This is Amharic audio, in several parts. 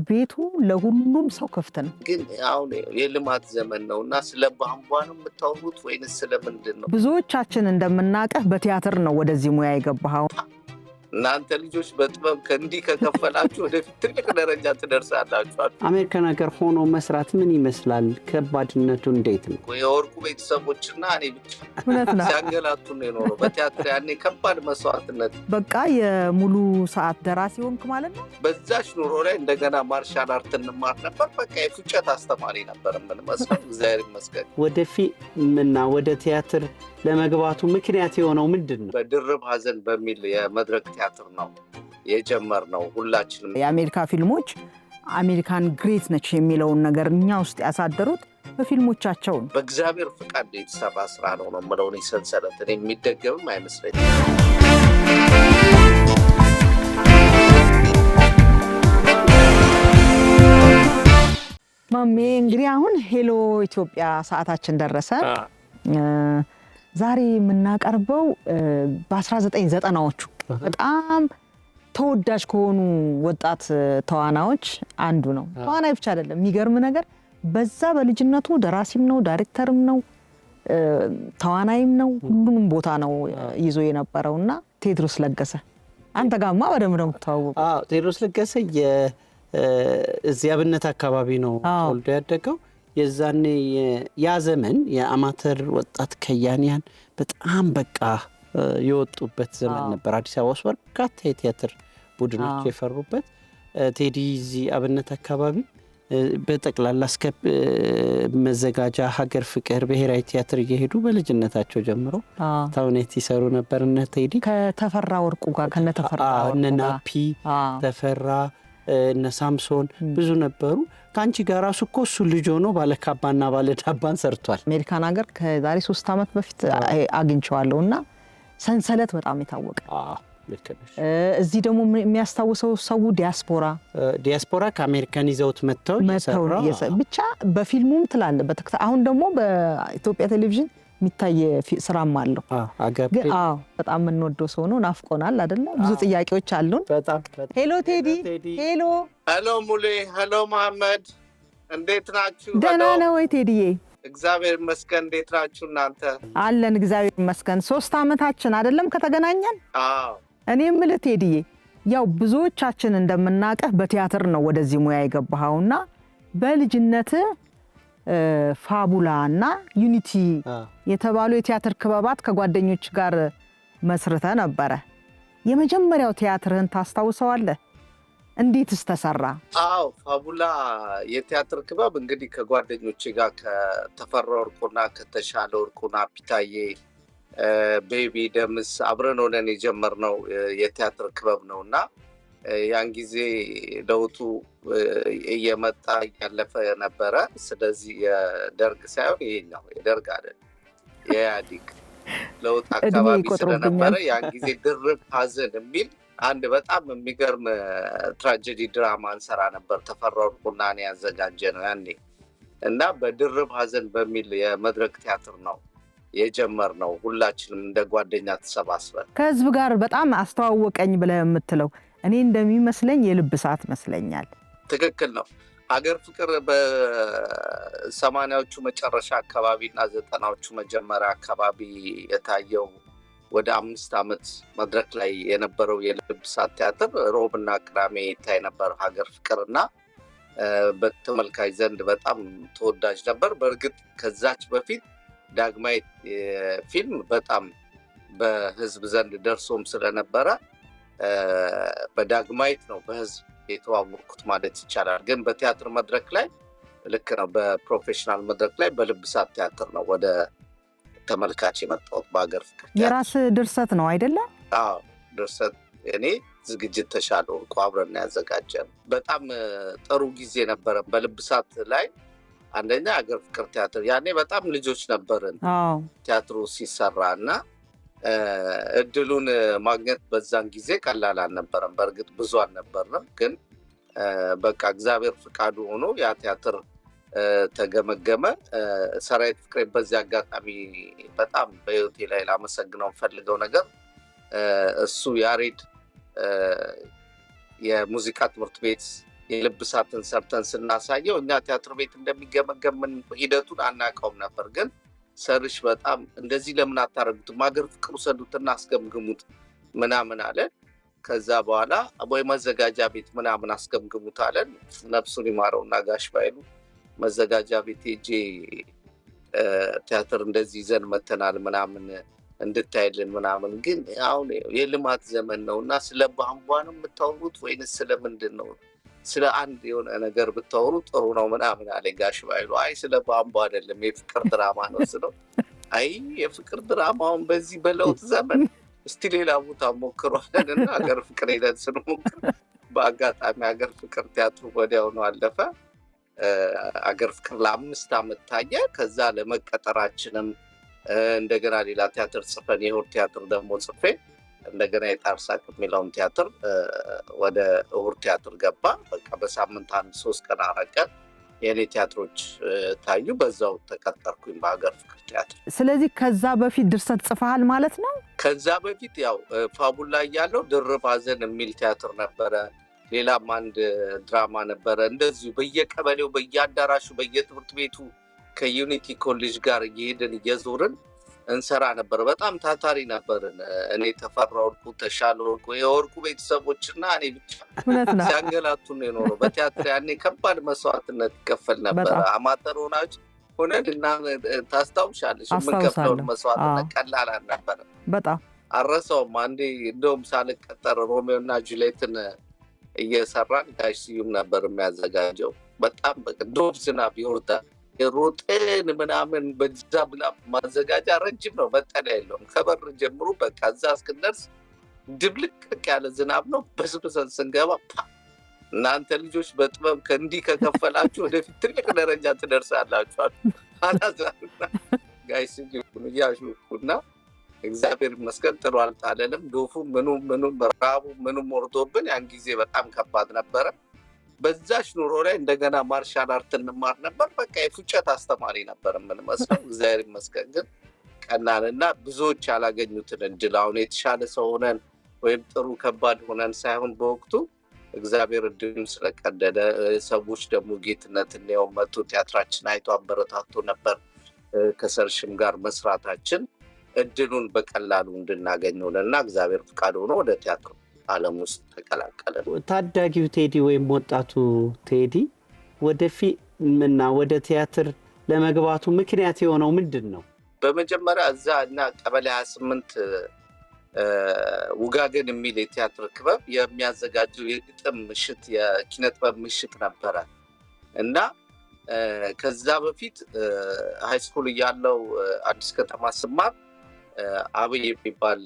ቤቱ ለሁሉም ሰው ክፍት ነው። ግን አሁን የልማት ዘመን ነውና ስለ ቧንቧ ነው የምታወሩት ወይንስ ስለምንድን ነው? ብዙዎቻችን እንደምናቀህ በቲያትር ነው ወደዚህ ሙያ የገባኸው። እናንተ ልጆች በጥበብ ከእንዲህ ከከፈላችሁ ወደፊት ትልቅ ደረጃ ትደርሳላችሁ። አሜሪካን ሀገር ሆኖ መስራት ምን ይመስላል? ከባድነቱ እንዴት ነው? የወርቁ ቤተሰቦችና እኔ ብቻ ሲያንገላቱን የኖረው በቲያትር ያኔ ከባድ መስዋዕትነት። በቃ የሙሉ ሰዓት ደራሲ ሆንክ ማለት ነው። በዛች ኑሮ ላይ እንደገና ማርሻል አርት እንማር ነበር። በቃ የፉጨት አስተማሪ ነበር የምንመስለው። እግዚአብሔር ይመስገን። ወደ ፊልምና ወደ ቲያትር ለመግባቱ ምክንያት የሆነው ምንድን ነው? በድርብ ሀዘን በሚል የመድረክ ቲያትር ነው የጀመርነው። ሁላችንም የአሜሪካ ፊልሞች አሜሪካን ግሬት ነች የሚለውን ነገር እኛ ውስጥ ያሳደሩት በፊልሞቻቸው ነው። በእግዚአብሔር ፍቃድ የተሰራ ስራ ነው ነው የምለው። እኔ ሰንሰለት እኔ የሚደገምም አይመስለኝ። ማሜ እንግዲህ አሁን ሄሎ ኢትዮጵያ ሰዓታችን ደረሰ። ዛሬ የምናቀርበው በ1990ዎቹ በጣም ተወዳጅ ከሆኑ ወጣት ተዋናዮች አንዱ ነው። ተዋናይ ብቻ አይደለም፣ የሚገርም ነገር በዛ በልጅነቱ ደራሲም ነው፣ ዳይሬክተርም ነው፣ ተዋናይም ነው። ሁሉንም ቦታ ነው ይዞ የነበረውና ቴዎድሮስ ለገሰ። አንተ ጋማ በደንብ ነው የምትተዋወቀው። ቴዎድሮስ ለገሰ እዚህ አብነት አካባቢ ነው ተወልዶ ያደገው። የዛኔ ያ ዘመን የአማተር ወጣት ከያንያን በጣም በቃ የወጡበት ዘመን ነበር። አዲስ አበባ ውስጥ በርካታ የቲያትር ቡድኖች የፈሩበት። ቴዲ እዚህ አብነት አካባቢ በጠቅላላ እስከ መዘጋጃ፣ ሀገር ፍቅር፣ ብሔራዊ ቲያትር እየሄዱ በልጅነታቸው ጀምሮ ተውኔት ይሰሩ ነበር። እነ ቴዲ ከተፈራ ወርቁ ጋር ከነተፈራ እነ ናፒ ተፈራ እነ ሳምሶን ብዙ ነበሩ። ከአንቺ ጋር ራሱ እኮ እሱ ልጅ ሆኖ ባለካባና ባለዳባን ሰርቷል። አሜሪካን ሀገር ከዛሬ 3 ዓመት በፊት አግኝቼዋለሁ እና ሰንሰለት በጣም የታወቀ እዚህ ደግሞ የሚያስታውሰው ሰው ዲያስፖራ ከአሜሪካን ይዘውት መጥተው ብቻ በፊልሙም ትላለ በተከታታይ። አሁን ደግሞ በኢትዮጵያ ቴሌቪዥን የሚታይ ስራም አለው። በጣም የምንወደው ሰው ነው። ናፍቆናል አይደለ? ብዙ ጥያቄዎች አሉን። ሄሎ ቴዲ። ሄሎ ሙሌ። ሄሎ መሐመድ፣ እንዴት ናችሁ? ደህና ነው ወይ ቴዲዬ? እግዚአብሔር ይመስገን። እንዴት ናችሁ እናንተ? አለን እግዚአብሔር ይመስገን። 3 ዓመታችን አይደለም ከተገናኘን? እኔ የምልህ ቴዲዬ፣ ያው ብዙዎቻችን እንደምናቀህ በቲያትር ነው ወደዚህ ሙያ የገባኸውና በልጅነትህ ፋቡላ እና ዩኒቲ የተባሉ የቲያትር ክበባት ከጓደኞች ጋር መስርተ ነበረ። የመጀመሪያው ቲያትርህን ታስታውሰዋለህ? እንዴትስ ተሰራ? ፋቡላ የቲያትር ክበብ እንግዲህ ከጓደኞቼ ጋር ከተፈራ ወርቁና ከተሻለ ወርቁና ፒታዬ፣ ቤቢ ደምስ አብረን ሆነን የጀመርነው የቲያትር ክበብ ነውና ያን ጊዜ ለውጡ እየመጣ እያለፈ ነበረ። ስለዚህ የደርግ ሳይሆን ይሄኛው የደርግ አይደል የኢህአዴግ ለውጥ አካባቢ ስለነበረ ያን ጊዜ ድርብ ሀዘን የሚል አንድ በጣም የሚገርም ትራጀዲ ድራማ እንሰራ ነበር። ተፈራ ወርቁና እኔ ያዘጋጀ ነው ያኔ እና በድርብ ሀዘን በሚል የመድረክ ቲያትር ነው የጀመርነው። ሁላችንም እንደ ጓደኛ ተሰባስበን ከህዝብ ጋር በጣም አስተዋወቀኝ ብለህ የምትለው እኔ እንደሚመስለኝ የልብ ሰዓት መስለኛል። ትክክል ነው። ሀገር ፍቅር በ80ዎቹ መጨረሻ አካባቢ እና 90ዎቹ መጀመሪያ አካባቢ የታየው ወደ 5 ዓመት መድረክ ላይ የነበረው የልብ ሰዓት ቲያትር ሮብና ቅዳሜ ይታይ ነበር። ሀገር ፍቅር እና በተመልካች ዘንድ በጣም ተወዳጅ ነበር። በእርግጥ ከዛች በፊት ዳግማዊት ፊልም በጣም በህዝብ ዘንድ ደርሶም ስለነበረ በዳግማዊት ነው በህዝብ የተዋወቅኩት ማለት ይቻላል። ግን በቲያትር መድረክ ላይ ልክ ነው፣ በፕሮፌሽናል መድረክ ላይ በልብ ሰዓት ቲያትር ነው ወደ ተመልካች የመጣሁት። በሀገር ፍቅር የራስ ድርሰት ነው አይደለ? ድርሰት እኔ ዝግጅት ተሻለ ወርቁ አብረን ያዘጋጀን። በጣም ጥሩ ጊዜ ነበረ በልብ ሰዓት ላይ። አንደኛ ሀገር ፍቅር ቲያትር ያኔ በጣም ልጆች ነበርን ቲያትሩ ሲሰራ እና እድሉን ማግኘት በዛን ጊዜ ቀላል አልነበረም። በእርግጥ ብዙ አልነበርንም፣ ግን በቃ እግዚአብሔር ፍቃዱ ሆኖ ያ ቲያትር ተገመገመ። ሰራዊት ፍቅሬ በዚህ አጋጣሚ በጣም በህይወቴ ላይ ላመሰግነው ፈልገው ነገር እሱ ያሬድ የሙዚቃ ትምህርት ቤት የልብ እሳትን ሰርተን ስናሳየው እኛ ቲያትር ቤት እንደሚገመገም ሂደቱን አናውቀውም ነበር። ግን ሰርሽ በጣም እንደዚህ ለምን አታረጉትም? ሀገር ፍቅር ውሰዱትና አስገምግሙት ምናምን አለን። ከዛ በኋላ ወይ መዘጋጃ ቤት ምናምን አስገምግሙት አለን። ነፍሱን ይማረውና ጋሽ ባይሉ መዘጋጃ ቤት ሄጄ ቲያትር እንደዚህ ይዘን መተናል ምናምን እንድታይልን ምናምን። ግን አሁን የልማት ዘመን ነው እና ስለ ቧንቧ ነው የምታወሩት ወይንስ ስለምንድን ነው? ስለ አንድ የሆነ ነገር ብታወሩ ጥሩ ነው ምናምን አለ ጋሽ ባይሉ። አይ ስለ ቧንቧ አይደለም የፍቅር ድራማ ነው ስለው፣ አይ የፍቅር ድራማውን በዚህ በለውጥ ዘመን እስቲ ሌላ ቦታ ሞክሯለን እና ሀገር ፍቅር ሄደን ስንሞክር በአጋጣሚ ሀገር ፍቅር ቲያትሩ ወዲያውኑ አለፈ። ሀገር ፍቅር ለ5 ዓመት ታየ። ከዛ ለመቀጠራችንም እንደገና ሌላ ቲያትር ጽፈን የእሑድ ቲያትር ደግሞ ጽፌ እንደገና የጣርሳቅ የሚለውን ቲያትር ወደ እሑድ ቲያትር ገባ። በቃ በሳምንት 3 ቀን 4 ቀን የእኔ ቲያትሮች ታዩ። በዛው ተቀጠርኩኝ በሀገር ፍቅር ቲያትር። ስለዚህ ከዛ በፊት ድርሰት ጽፈሃል ማለት ነው? ከዛ በፊት ያው ፋቡላ እያለው ድርብ ሐዘን የሚል ቲያትር ነበረ። ሌላም አንድ ድራማ ነበረ። እንደዚሁ በየቀበሌው በየአዳራሹ በየትምህርት ቤቱ ከዩኒቲ ኮሌጅ ጋር እየሄድን እየዞርን እንሰራ ነበር። በጣም ታታሪ ነበርን። እኔ ተፈራ ወርቁ፣ ተሻለ ወርቁ፣ የወርቁ ቤተሰቦችና እኔ ብቻ ሲያንገላቱን የኖረው በቲያትር። ያኔ ከባድ መስዋዕትነት ይከፈል ነበር። አማተር ሆነን እና ታስታውሻለሽ? የምንከፍለውን መስዋዕትነት ቀላል አልነበረም። በጣም አረሰውም። አንዴ እንደውም ሳልቀጠር ሮሜዮ እና ጁሌትን እየሰራን ጋሽ ስዩም ነበር የሚያዘጋጀው። በጣም ዶፍ ዝናብ ይወርዳል ሮጥን ምናምን በዛ ብላ ማዘጋጃ ረጅም ነው፣ መጠለያ የለውም። ከበር ጀምሮ በቃ እዛ እስክንደርስ ድብልቅልቅ ያለ ዝናብ ነው። በስብሰን ስንገባ እናንተ ልጆች በጥበብ ከእንዲህ ከከፈላችሁ ወደፊት ትልቅ ደረጃ ትደርሳላችኋል አላዛና ጋሽ ስዩም እያሹኩና እግዚአብሔር ይመስገን ጥሩ አልጣለንም። ዶፉ ምኑም ራቡ ምኑም ወርዶብን ያን ጊዜ በጣም ከባድ ነበረ። በዛች ኑሮ ላይ እንደገና ማርሻል አርት እንማር ነበር። በቃ የፉጨት አስተማሪ ነበር የምንመስለው። እግዚአብሔር ይመስገን ግን ቀናንና ብዙዎች ያላገኙትን እድል አሁን የተሻለ ሰው ሆነን ወይም ጥሩ ከባድ ሆነን ሳይሆን በወቅቱ እግዚአብሔር እድሉን ስለቀደደ ሰዎች ደግሞ ጌትነት እንየው መቶ ቲያትራችን አይቶ አበረታቶ ነበር። ከሰርሽም ጋር መስራታችን እድሉን በቀላሉ እንድናገኘውና እግዚአብሔር ፍቃድ ሆኖ ወደ ቲያትር ዓለም ውስጥ ተቀላቀለ። ታዳጊው ቴዲ ወይም ወጣቱ ቴዲ ወደ ፊልምና ወደ ቲያትር ለመግባቱ ምክንያት የሆነው ምንድን ነው? በመጀመሪያ እዛ እና ቀበሌ 28 ውጋገን የሚል የቲያትር ክበብ የሚያዘጋጀው የግጥም ምሽት የኪነጥበብ ምሽት ነበረ እና ከዛ በፊት ሃይስኩል እያለው አዲስ ከተማ ስማር አብይ የሚባል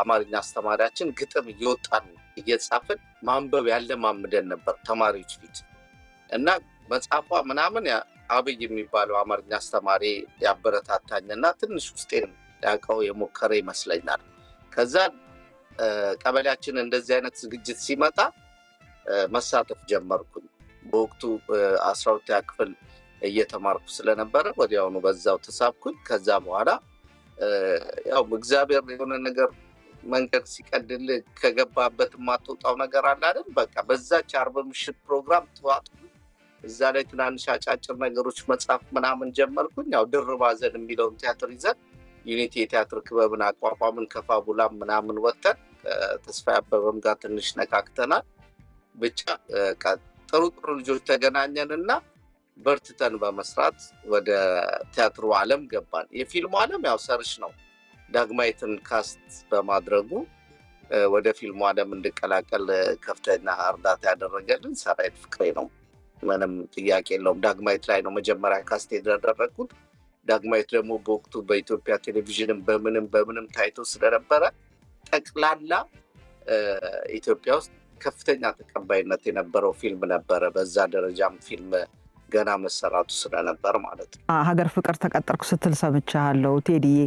አማርኛ አስተማሪያችን ግጥም እየወጣን እየጻፍን ማንበብ ያለማምደን ነበር ተማሪዎች ፊት እና መጽሐፏ ምናምን አብይ የሚባለው አማርኛ አስተማሪ ያበረታታኝና ትንሽ ውስጤን ያውቀው የሞከረ ይመስለኛል። ከዛ ቀበሌያችን እንደዚህ አይነት ዝግጅት ሲመጣ መሳተፍ ጀመርኩኝ። በወቅቱ 12ኛ ክፍል እየተማርኩ ስለነበረ ወዲያውኑ በዛው ተሳብኩኝ። ከዛ በኋላ ያው እግዚአብሔር የሆነ ነገር መንገድ ሲቀድል ከገባበት የማትወጣው ነገር አለ አይደል? በቃ በዛች 40 ምሽት ፕሮግራም ተዋጡ። እዛ ላይ ትናንሽ አጫጭር ነገሮች መጻፍ ምናምን ጀመርኩኝ። ያው ድርብ ሐዘን የሚለውን ቲያትር ይዘን ዩኒቲ የቲያትር ክበብን አቋቋምን። ከፋቡላም ምናምን ወጥተን ተስፋ አበበም ጋር ትንሽ ነካክተናል። ብቻ ጥሩ ልጆች ተገናኘንና በርትተን በመስራት ወደ ቲያትሩ ዓለም ገባን። የፊልሙ ዓለም ያው ሰርሽ ነው ዳግማዊትን ካስት በማድረጉ ወደ ፊልሙ ዓለም እንድቀላቀል ከፍተኛ እርዳታ ያደረገልን ሰራዊት ፍቅሬ ነው። ምንም ጥያቄ የለውም። ዳግማዊት ላይ ነው መጀመሪያ ካስት ያደረግኩት። ዳግማዊት ደግሞ በወቅቱ በኢትዮጵያ ቴሌቪዥንም በምንም ታይቶ ስለነበረ ጠቅላላ ኢትዮጵያ ውስጥ ከፍተኛ ተቀባይነት የነበረው ፊልም ነበረ። በዛ ደረጃም ፊልም ገና መሰራቱ ስለነበር ማለት ነው። ሀገር ፍቅር ተቀጠርኩ ስትል ሰምቻለሁ ቴዲዬ።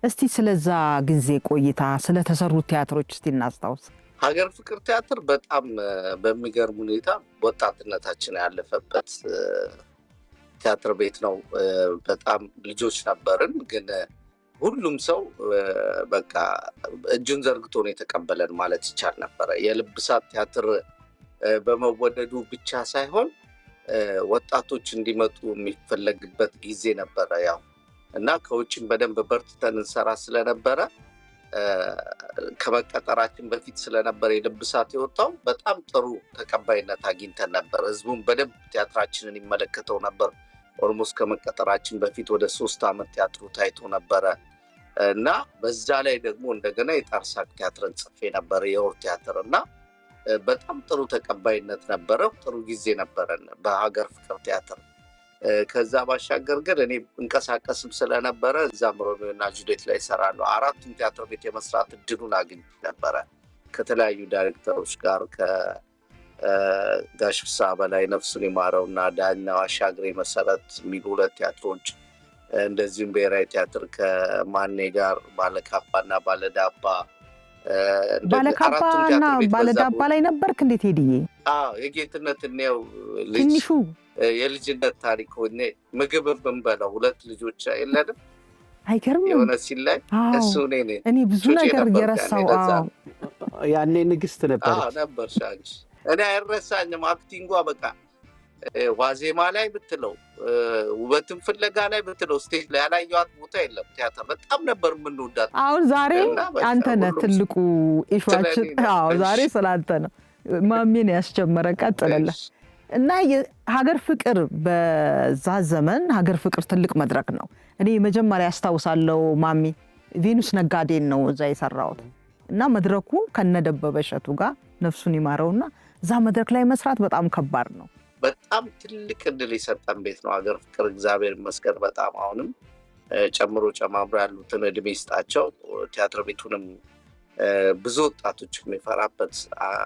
እስቲ ስለዛ ጊዜ ቆይታ ስለተሰሩት ቲያትሮች እስቲ እናስታውስ። ሀገር ፍቅር ቲያትር በጣም በሚገርም ሁኔታ ወጣትነታችን ያለፈበት ቲያትር ቤት ነው። በጣም ልጆች ነበርን፣ ግን ሁሉም ሰው በቃ እጁን ዘርግቶ ነው የተቀበለን ማለት ይቻል ነበረ። የልብ እሳት ቲያትር በመወደዱ ብቻ ሳይሆን ወጣቶች እንዲመጡ የሚፈለግበት ጊዜ ነበረ ያው እና ከውጭም በደንብ በርትተን እንሰራ ስለነበረ ከመቀጠራችን በፊት ስለነበረ የልብሳት የወጣው በጣም ጥሩ ተቀባይነት አግኝተን ነበር። ህዝቡም በደንብ ቲያትራችንን ይመለከተው ነበር። ኦልሞስት ከመቀጠራችን በፊት ወደ 3 ዓመት ቲያትሩ ታይቶ ነበረ እና በዛ ላይ ደግሞ እንደገና የጣርሳቅ ቲያትርን ጽፌ ነበረ የወር ቲያትር እና በጣም ጥሩ ተቀባይነት ነበረው። ጥሩ ጊዜ ነበረን በሀገር ፍቅር ቲያትር። ከዛ ባሻገር ግን እኔ እንቀሳቀስም ስለነበረ እዛም ሮሚዮና ጁሊየት ላይ እሰራለሁ። 4ቱም ቲያትር ቤት የመስራት እድሉን አግኝቼ ነበረ ከተለያዩ ዳይሬክተሮች ጋር ከጋሽ ፍስሐ በላይ ነፍሱን ይማረውና ዳኛው አሻግሬ መሰረት የሚሉ 2 ቲያትሮች እንደዚሁም ብሔራዊ ቲያትር ከማኔ ጋር ባለካባና ባለዳባ ባለካባና ባለዳባ ላይ ነበርክ እንዴት ሄድዬ? የጌትነት እኔው ልጅ ትንሹ የልጅነት ታሪክ ሆኜ ምግብ ብንበላው 2 ልጆች የለንም። አይገርም የሆነ ሲል ላይ እሱ እኔ ብዙ ነገር እየረሳው ያኔ ንግስት ነበርሽ አንቺ። እኔ አይረሳኝም አክቲንጓ በቃ ዋዜማ ላይ ብትለው ውበትን ፍለጋ ላይ ብትለው ስቴጅ ላይ ያላየኋት ቦታ የለም። ቲያትር በጣም ነበር የምንወዳት። አሁን ዛሬ አንተ ነህ ትልቁ ኢሹአችን። ዛሬ ስላንተ ነው ማሜን ያስጀመረ ቀጥለለ እና ሀገር ፍቅር በዛ ዘመን ሀገር ፍቅር ትልቅ መድረክ ነው። እኔ መጀመሪያ ያስታውሳለሁ ማሚ ቬኑስ ነጋዴን ነው እዛ የሰራሁት እና መድረኩ ከነደበበ እሸቱ ጋር ነፍሱን ይማረውና እዛ መድረክ ላይ መስራት በጣም ከባድ ነው። በጣም ትልቅ እድል የሰጠን ቤት ነው ሀገር ፍቅር። እግዚአብሔር ይመስገን በጣም አሁንም ጨምሮ ጨማምሮ ያሉትን እድሜ ይስጣቸው። ቲያትር ቤቱንም ብዙ ወጣቶች የሚፈራበት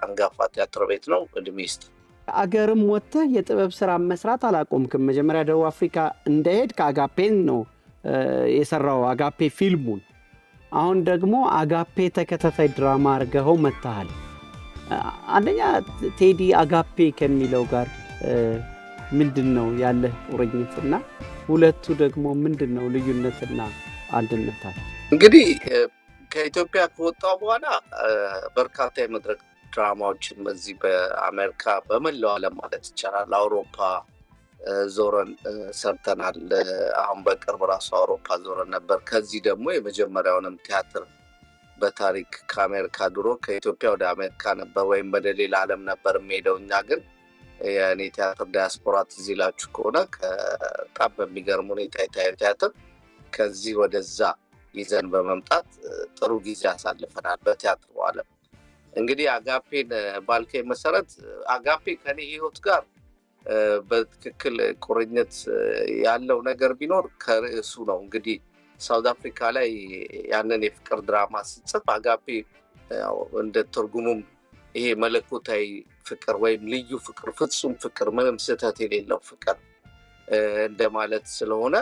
አንጋፋ ቲያትር ቤት ነው። እድሜ ይስጥ። አገርም ወጥተህ የጥበብ ስራ መስራት አላቆምክም። መጀመሪያ ደቡብ አፍሪካ እንደሄድክ አጋፔን ነው የሰራው፣ አጋፔ ፊልሙን። አሁን ደግሞ አጋፔ ተከታታይ ድራማ አድርገኸው መጥተሃል። አንደኛ ቴዲ አጋፔ ከሚለው ጋር ምንድን ነው ያለህ ቁርኝትና ሁለቱ ደግሞ ምንድን ነው ልዩነትና አንድነታቸው? እንግዲህ ከኢትዮጵያ ከወጣው በኋላ በርካታ የመድረክ ድራማዎችን በዚህ በአሜሪካ በመላው ዓለም ማለት ይቻላል አውሮፓ ዞረን ሰርተናል። አሁን በቅርብ ራሱ አውሮፓ ዞረን ነበር። ከዚህ ደግሞ የመጀመሪያውንም ቲያትር በታሪክ ከአሜሪካ ድሮ ከኢትዮጵያ ወደ አሜሪካ ነበር ወይም ወደ ሌላ ዓለም ነበር የሚሄደው። እኛ ግን የእኔ ቲያትር ዲያስፖራ ትዝ ይላችሁ ከሆነ በጣም በሚገርም ሁኔታ የታየ ቲያትር ከዚህ ወደዛ ይዘን በመምጣት ጥሩ ጊዜ አሳልፈናል በቲያትሩ ዓለም። እንግዲህ አጋፔን ባልከኝ መሰረት አጋፔ ከኔ ህይወት ጋር በትክክል ቁርኝት ያለው ነገር ቢኖር ከርዕሱ ነው። እንግዲህ ሳውዝ አፍሪካ ላይ ያንን የፍቅር ድራማ ስጽፍ አጋፔ እንደ ትርጉሙም ይሄ መለኮታዊ ፍቅር ወይም ልዩ ፍቅር፣ ፍጹም ፍቅር፣ ምንም ስህተት የሌለው ፍቅር እንደማለት ስለሆነ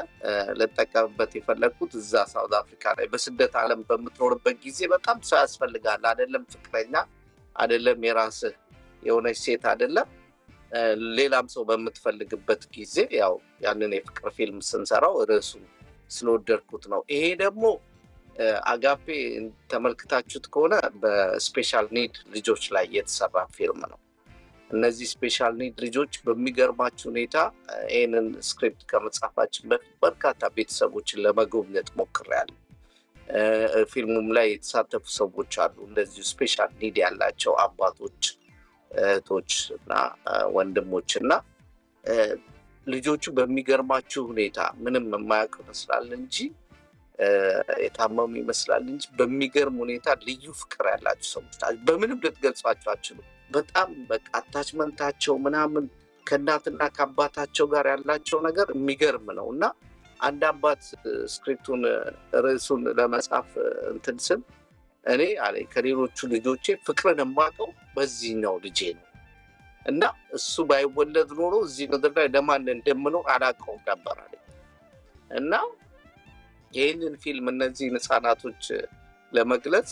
ልጠቀምበት የፈለግኩት እዛ ሳውዝ አፍሪካ ላይ በስደት ዓለም በምትኖርበት ጊዜ በጣም ሰው ያስፈልጋል። አይደለም ፍቅረኛ፣ አይደለም የራስህ የሆነች ሴት፣ አይደለም ሌላም ሰው በምትፈልግበት ጊዜ ያው ያንን የፍቅር ፊልም ስንሰራው ርዕሱ ስለወደድኩት ነው። ይሄ ደግሞ አጋፔ ተመልክታችሁት ከሆነ በስፔሻል ኒድ ልጆች ላይ የተሰራ ፊልም ነው። እነዚህ ስፔሻል ኒድ ልጆች በሚገርማችሁ ሁኔታ ይህንን ስክሪፕት ከመጻፋችን በፊት በርካታ ቤተሰቦችን ለመጎብኘት ሞክሬያለሁ። ፊልሙም ላይ የተሳተፉ ሰዎች አሉ እንደዚሁ ስፔሻል ኒድ ያላቸው አባቶች፣ እህቶች እና ወንድሞች እና ልጆቹ በሚገርማችሁ ሁኔታ ምንም የማያውቅ ይመስላል እንጂ የታመሙ ይመስላል እንጂ በሚገርም ሁኔታ ልዩ ፍቅር ያላቸው ሰዎች በምንም ልትገልጿቸው አትችሉም። በጣም በቃ አታችመንታቸው ምናምን ከእናትና ከአባታቸው ጋር ያላቸው ነገር የሚገርም ነው እና አንድ አባት ስክሪፕቱን ርዕሱን ለመጻፍ እንትን ስል እኔ አለኝ ከሌሎቹ ልጆቼ ፍቅርን የማውቀው በዚህኛው ልጄ ነው እና እሱ ባይወለድ ኖሮ እዚህ ምድር ላይ ለማን እንደምኖር አላውቀውም ነበር አለኝ እና ይህንን ፊልም እነዚህን ህፃናቶች ለመግለጽ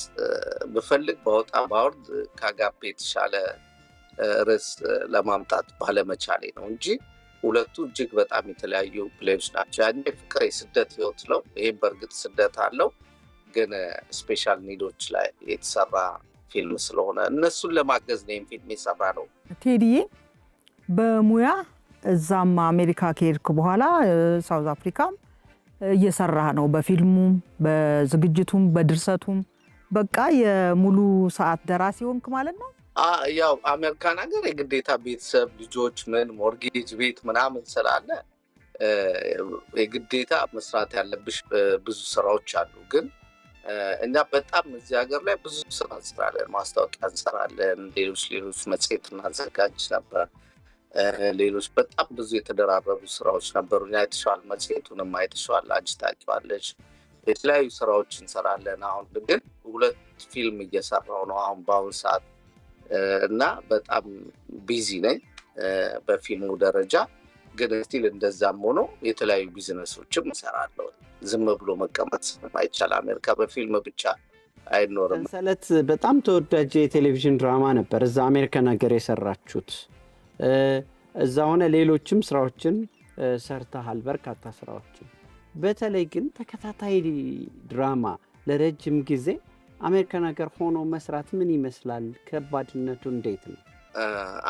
ብፈልግ ባወጣ ባወርድ ከአጋፔ የተሻለ ርዕስ ለማምጣት ባለመቻሌ ነው እንጂ ሁለቱ እጅግ በጣም የተለያዩ ፕሌዮች ናቸው። ያኔ ፍቅር የስደት ህይወት ነው። ይህም በእርግጥ ስደት አለው፣ ግን ስፔሻል ኒዶች ላይ የተሰራ ፊልም ስለሆነ እነሱን ለማገዝ ነው ፊልም የሰራ ነው። ቴዲዬ በሙያ እዛም አሜሪካ ከሄድክ በኋላ ሳውዝ አፍሪካም እየሰራህ ነው። በፊልሙም በዝግጅቱም በድርሰቱም በቃ የሙሉ ሰዓት ደራሲ ሆንክ ማለት ነው። ያው አሜሪካን ሀገር የግዴታ ቤተሰብ ልጆች ምን ሞርጌጅ ቤት ምናምን ስላለ የግዴታ መስራት ያለብሽ ብዙ ስራዎች አሉ። ግን እኛ በጣም እዚህ ሀገር ላይ ብዙ ስራ እንሰራለን። ማስታወቂያ እንሰራለን። ሌሎች መጽሔት እናዘጋጅ ነበር። ሌሎች በጣም ብዙ የተደራረቡ ስራዎች ነበሩ። አይተሽዋል፣ መጽሔቱንም አይተሽዋል፣ አንቺ ታውቂዋለሽ። የተለያዩ ስራዎች እንሰራለን። አሁን ግን 2 ፊልም እየሰራው ነው አሁን በአሁኑ ሰዓት እና በጣም ቢዚ ነኝ በፊልሙ ደረጃ። ግን ስቲል እንደዛም ሆኖ የተለያዩ ቢዝነሶችም እሰራለሁ። ዝም ብሎ መቀመጥ አይቻል። አሜሪካ በፊልም ብቻ አይኖርም። ሰንሰለት በጣም ተወዳጅ የቴሌቪዥን ድራማ ነበር እዛ አሜሪካን ሀገር የሰራችሁት። እዛ ሆነ ሌሎችም ስራዎችን ሰርተሃል፣ በርካታ ስራዎችን። በተለይ ግን ተከታታይ ድራማ ለረጅም ጊዜ አሜሪካን ሀገር ሆኖ መስራት ምን ይመስላል? ከባድነቱ እንዴት ነው?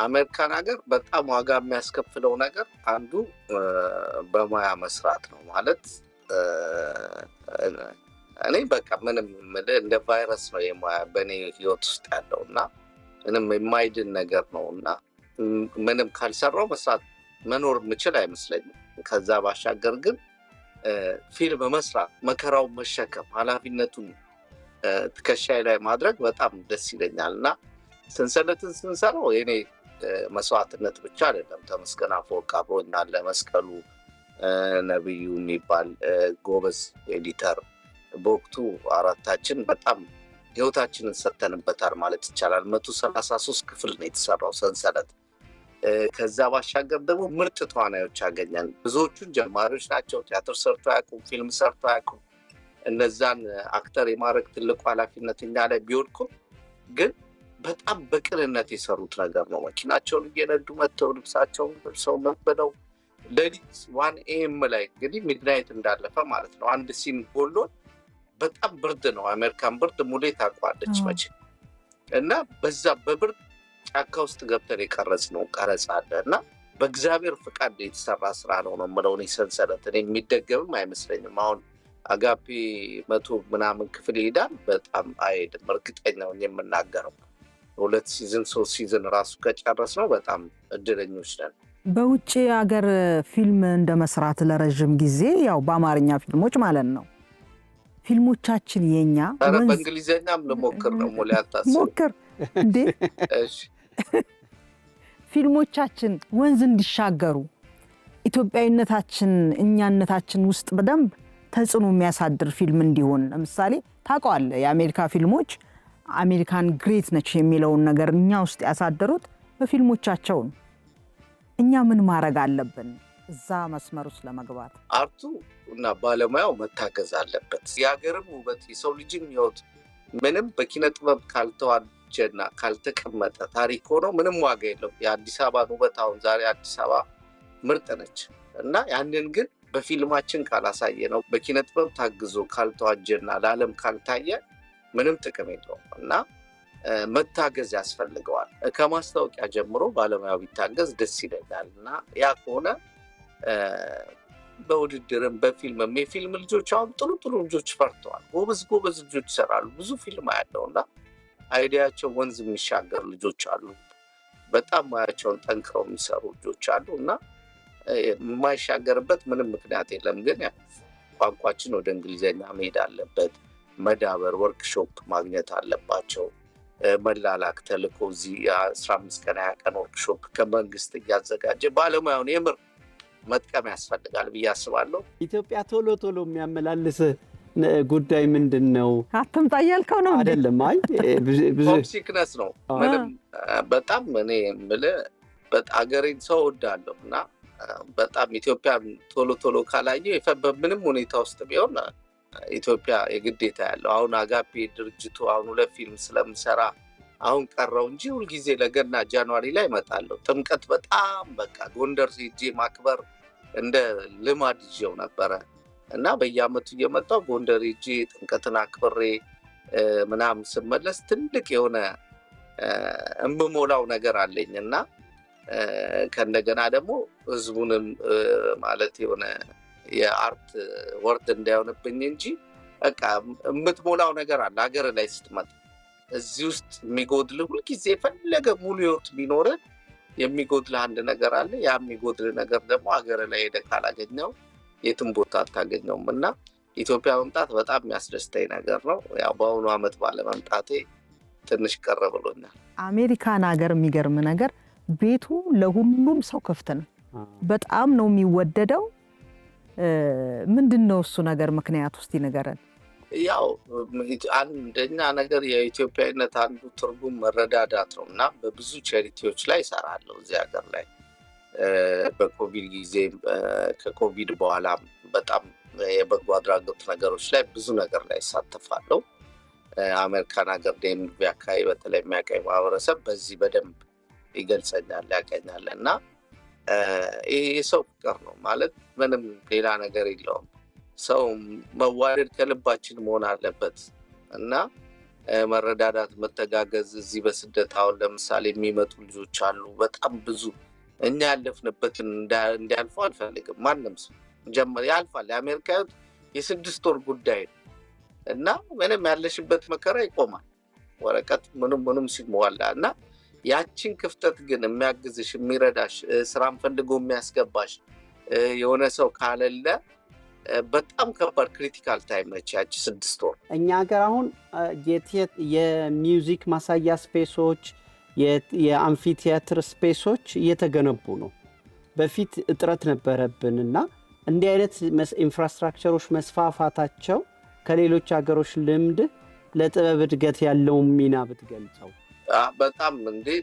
አሜሪካን ሀገር በጣም ዋጋ የሚያስከፍለው ነገር አንዱ በሙያ መስራት ነው። ማለት እኔ በቃ ምንም እንደ ቫይረስ ነው የሙያ በእኔ ህይወት ውስጥ ያለው እና ምንም የማይድን ነገር ነው እና ምንም ካልሰራው መስራት መኖር የምችል አይመስለኝም። ከዛ ባሻገር ግን ፊልም መስራት፣ መከራው መሸከም፣ ኃላፊነቱን ትከሻዬ ላይ ማድረግ በጣም ደስ ይለኛል እና ሰንሰለትን ስንሰራው የኔ መስዋዕትነት ብቻ አይደለም። ተመስገን አፈወርቅ አብሮኛል። መስቀሉ ነብዩ የሚባል ጎበዝ ኤዲተር፣ በወቅቱ 4ታችን በጣም ህይወታችንን ሰተንበታል ማለት ይቻላል። 133 ክፍል ነው የተሰራው ሰንሰለት። ከዛ ባሻገር ደግሞ ምርጥ ተዋናዮች አገኘን። ብዙዎቹን ጀማሪዎች ናቸው። ቲያትር ሰርቶ አያውቁም፣ ፊልም ሰርቶ አያውቁም። እነዛን አክተር የማድረግ ትልቁ ኃላፊነት እኛ ላይ ቢወድኩም ግን በጣም በቅንነት የሰሩት ነገር ነው። መኪናቸውን እየነዱ መጥተው ልብሳቸውን ለብሰው መበለው ሌሊት 1 AM ላይ እንግዲህ ሚድናይት እንዳለፈ ማለት ነው። አንድ ሲን ጎሎን በጣም ብርድ ነው። አሜሪካን ብርድ ሙሌ ታውቀዋለች መቼ እና በዛ በብርድ ጫካ ውስጥ ገብተን የቀረጽነው ቀረጻ አለ እና በእግዚአብሔር ፍቃድ የተሰራ ስራ ነው የምለው እኔ ሰንሰለት። እኔ የሚደገምም አይመስለኝም። አሁን አጋፔ 100 ምናምን ክፍል ይሄዳል፣ በጣም አይሄድም። እርግጠኛው የምናገረው 2 ሲዝን 3 ሲዝን ራሱ ከጨረስ ነው በጣም እድለኞች ነን። በውጭ ሀገር ፊልም እንደ መስራት ለረዥም ጊዜ ያው በአማርኛ ፊልሞች ማለት ነው ፊልሞቻችን የኛ በእንግሊዝኛም ልሞክር ነው ሞክር እንዴ ፊልሞቻችን ወንዝ እንዲሻገሩ ኢትዮጵያዊነታችን እኛነታችን ውስጥ በደንብ ተጽዕኖ የሚያሳድር ፊልም እንዲሆን ለምሳሌ ታውቀዋለህ የአሜሪካ ፊልሞች አሜሪካን ግሬት ነች የሚለውን ነገር እኛ ውስጥ ያሳደሩት በፊልሞቻቸው ነው። እኛ ምን ማድረግ አለብን እዛ መስመር ውስጥ ለመግባት? አርቱ እና ባለሙያው መታገዝ አለበት። የሀገርም ውበት የሰው ልጅም ህይወት ምንም በኪነ ጥበብ ካልተዋጀና ካልተቀመጠ ታሪክ ሆኖ ምንም ዋጋ የለውም። የአዲስ አበባ ውበት አሁን ዛሬ አዲስ አበባ ምርጥ ነች እና ያንን ግን በፊልማችን ካላሳየ ነው በኪነ ጥበብ ታግዞ ካልተዋጀና ለዓለም ካልታየ ምንም ጥቅም የለውም እና መታገዝ ያስፈልገዋል። ከማስታወቂያ ጀምሮ ባለሙያው ቢታገዝ ደስ ይለኛል እና ያ ከሆነ በውድድርም በፊልምም የፊልም ልጆች አሁን ጥሩ ልጆች ፈርተዋል። ጎበዝ ልጆች ይሰራሉ። ብዙ ፊልም ያለው እና አይዲያቸው ወንዝ የሚሻገር ልጆች አሉ። በጣም ሙያቸውን ጠንክረው የሚሰሩ ልጆች አሉ እና የማይሻገርበት ምንም ምክንያት የለም። ግን ቋንቋችን ወደ እንግሊዝኛ መሄድ አለበት። መዳበር፣ ወርክሾፕ ማግኘት አለባቸው። መላላክ ተልኮ እዚህ 15 ቀን 20 ቀን ወርክሾፕ ከመንግስት እያዘጋጀ ባለሙያውን የምር መጥቀም ያስፈልጋል ብዬ አስባለሁ። ኢትዮጵያ ቶሎ የሚያመላልስ ጉዳይ ምንድን ነው? አትምጣ እያልከው ነው አይደለም? አይ ሆም ሲክነስ ነው ምንም። በጣም እኔ የምልህ አገሬን ሰው እወዳለሁ እና በጣም ኢትዮጵያ ቶሎ ካላየ በምንም ሁኔታ ውስጥ ቢሆን ኢትዮጵያ የግዴታ ያለው አሁን አጋፔ ድርጅቱ አሁን 2 ፊልም ስለምሰራ አሁን ቀረው እንጂ ሁልጊዜ ለገና ጃንዋሪ ላይ እመጣለሁ። ጥምቀት በጣም በቃ ጎንደር ሄጄ ማክበር እንደ ልማድ ይዤው ነበረ እና በየአመቱ እየመጣሁ ጎንደር ሄጄ ጥምቀትን አክብሬ ምናምን ስመለስ ትልቅ የሆነ እምሞላው ነገር አለኝ እና ከእንደገና ደግሞ ህዝቡንም ማለት የሆነ የአርት ወርድ እንዳይሆንብኝ እንጂ በቃ የምትሞላው ነገር አለ ሀገር ላይ ስትመጣ። እዚህ ውስጥ የሚጎድል ሁልጊዜ የፈለገ ሙሉ ህይወት ቢኖር የሚጎድል አንድ ነገር አለ። ያ የሚጎድል ነገር ደግሞ ሀገር ላይ ሄደህ ካላገኘው የትም ቦታ አታገኘውም እና ኢትዮጵያ መምጣት በጣም የሚያስደስተኝ ነገር ነው። ያው በአሁኑ ዓመት ባለመምጣቴ ትንሽ ቀረ ብሎኛል። አሜሪካን ሀገር የሚገርም ነገር ቤቱ ለሁሉም ሰው ክፍት ነው። በጣም ነው የሚወደደው። ምንድን ነው እሱ ነገር ምክንያት ውስጥ ይነገረን? ያው አንደኛ ነገር የኢትዮጵያዊነት አንዱ ትርጉም መረዳዳት ነው እና በብዙ ቻሪቲዎች ላይ እሰራለሁ እዚህ ሀገር ላይ በኮቪድ ጊዜ ከኮቪድ በኋላ በጣም የበጎ አድራጎት ነገሮች ላይ ብዙ ነገር ላይ እሳተፋለሁ። አሜሪካን ሀገር ዴንቪ አካባቢ በተለይ የሚያውቀኝ ማህበረሰብ በዚህ በደንብ ይገልጸኛል፣ ያቀኛል እና ይሄ የሰው ፍቅር ነው ማለት ምንም ሌላ ነገር የለውም። ሰው መዋደድ ከልባችን መሆን አለበት እና መረዳዳት፣ መተጋገዝ። እዚህ በስደት አሁን ለምሳሌ የሚመጡ ልጆች አሉ በጣም ብዙ እኛ ያለፍንበትን እንዲያልፉ አልፈልግም። ማንም ሰው ያልፋል። የአሜሪካ የ6 ወር ጉዳይ ነው እና ምንም ያለሽበት መከራ ይቆማል። ወረቀት ምንም ሲሞላ እና ያችን ክፍተት ግን የሚያግዝሽ የሚረዳሽ ስራም ፈልጎ የሚያስገባሽ የሆነ ሰው ካለለ በጣም ከባድ ክሪቲካል ታይም ነች ያቺ 6 ወር። እኛ ሀገር አሁን የሚውዚክ ማሳያ ስፔሶች፣ የአምፊቲያትር ስፔሶች እየተገነቡ ነው። በፊት እጥረት ነበረብን እና እንዲህ አይነት ኢንፍራስትራክቸሮች መስፋፋታቸው ከሌሎች ሀገሮች ልምድ ለጥበብ እድገት ያለውን ሚና ብትገልጸው?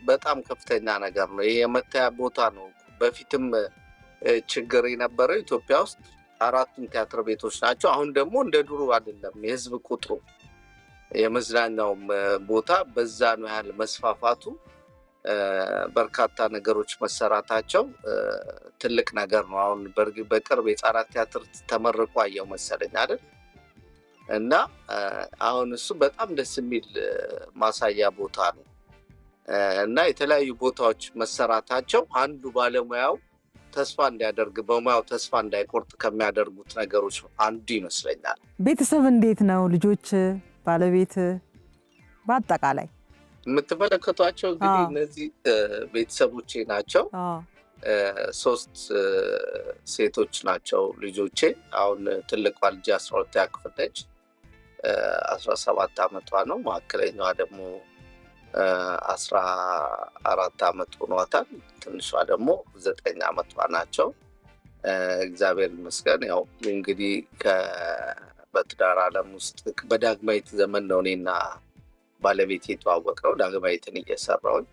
በጣም ከፍተኛ ነገር ነው። ይሄ የመታያ ቦታ ነው። በፊትም ችግር የነበረው ኢትዮጵያ ውስጥ 4 ቲያትር ቤቶች ናቸው። አሁን ደግሞ እንደ ድሮ አይደለም። የህዝብ ቁጥሩ የመዝናኛውም ቦታ በዛ ነው ያህል መስፋፋቱ፣ በርካታ ነገሮች መሰራታቸው ትልቅ ነገር ነው። አሁን በቅርብ የህፃናት ቲያትር ተመርቆ አየው መሰለኝ አይደል? እና አሁን እሱ በጣም ደስ የሚል ማሳያ ቦታ ነው እና የተለያዩ ቦታዎች መሰራታቸው አንዱ ባለሙያው ተስፋ እንዲያደርግ በሙያው ተስፋ እንዳይቆርጥ ከሚያደርጉት ነገሮች አንዱ ይመስለኛል። ቤተሰብ እንዴት ነው? ልጆች፣ ባለቤት፣ በአጠቃላይ የምትመለከቷቸው እንግዲህ እነዚህ ቤተሰቦቼ ናቸው። 3 ሴቶች ናቸው ልጆቼ። አሁን ትልቋ ልጅ 12ኛ ክፍል ነች፣ 17 ዓመቷ ነው። መካከለኛዋ ደግሞ 14 ዓመት ሆኗታል። ትንሿ ደግሞ 9 ዓመቷ ናቸው። እግዚአብሔር ይመስገን። ያው እንግዲህ በትዳር ዓለም ውስጥ በዳግማዊት ዘመን ነው እኔና ባለቤቴ የተዋወቅነው። ዳግማዊትን እየሰራሁኝ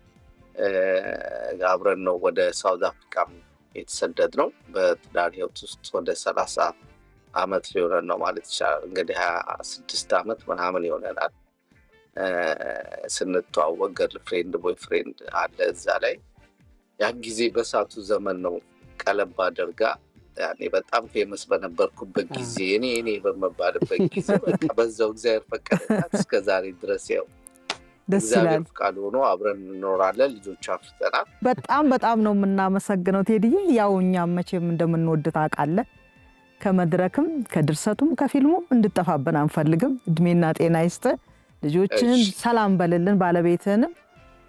አብረን ነው ወደ ሳውዝ አፍሪካም የተሰደድነው። በትዳር ህይወት ውስጥ ወደ 30 ዓመት ሊሆነን ነው ማለት ይቻላል። እንግዲህ 26 ዓመት ምናምን ይሆነናል ስንተዋወቅ። ገርል ፍሬንድ ቦይ ፍሬንድ አለ እዛ ላይ። ያን ጊዜ በሳቱ ዘመን ነው ቀለብ አድርጋ ያኔ በጣም ፌመስ በነበርኩበት ጊዜ እኔ በመባልበት ጊዜ በቃ በዛው እግዚአብሔር ፈቀደላት እስከ ዛሬ ድረስ ያው እግዚአብሔር ፈቃድ ሆኖ አብረን እንኖራለን። ልጆች አፍርተናል። በጣም ነው የምናመሰግነው ቴዲዬ። ያው እኛም መቼም እንደምንወድ ታውቃለህ። ከመድረክም ከድርሰቱም ከፊልሙም እንድጠፋብን አንፈልግም። እድሜና ጤና ይስጥ። ልጆችህን ሰላም በልልን፣ ባለቤትህንም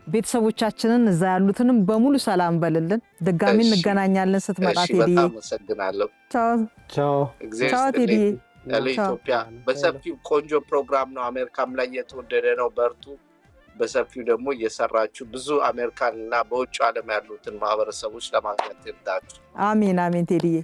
ቤተሰቦቻችንን እዛ ያሉትንም በሙሉ ሰላም በልልን። ድጋሚ እንገናኛለን ስትመጣ ቴዲዬ። በጣም አመሰግናለሁ። ቻው ቴዲዬ። ለኢትዮጵያ በሰፊው ቆንጆ ፕሮግራም ነው። አሜሪካም ላይ የተወደደ ነው። በርቱ። በሰፊው ደግሞ እየሰራችሁ ብዙ አሜሪካን እና በውጭ ዓለም ያሉትን ማህበረሰቦች ለማግኘት ይርዳችሁ። አሜን ቴዲዬ።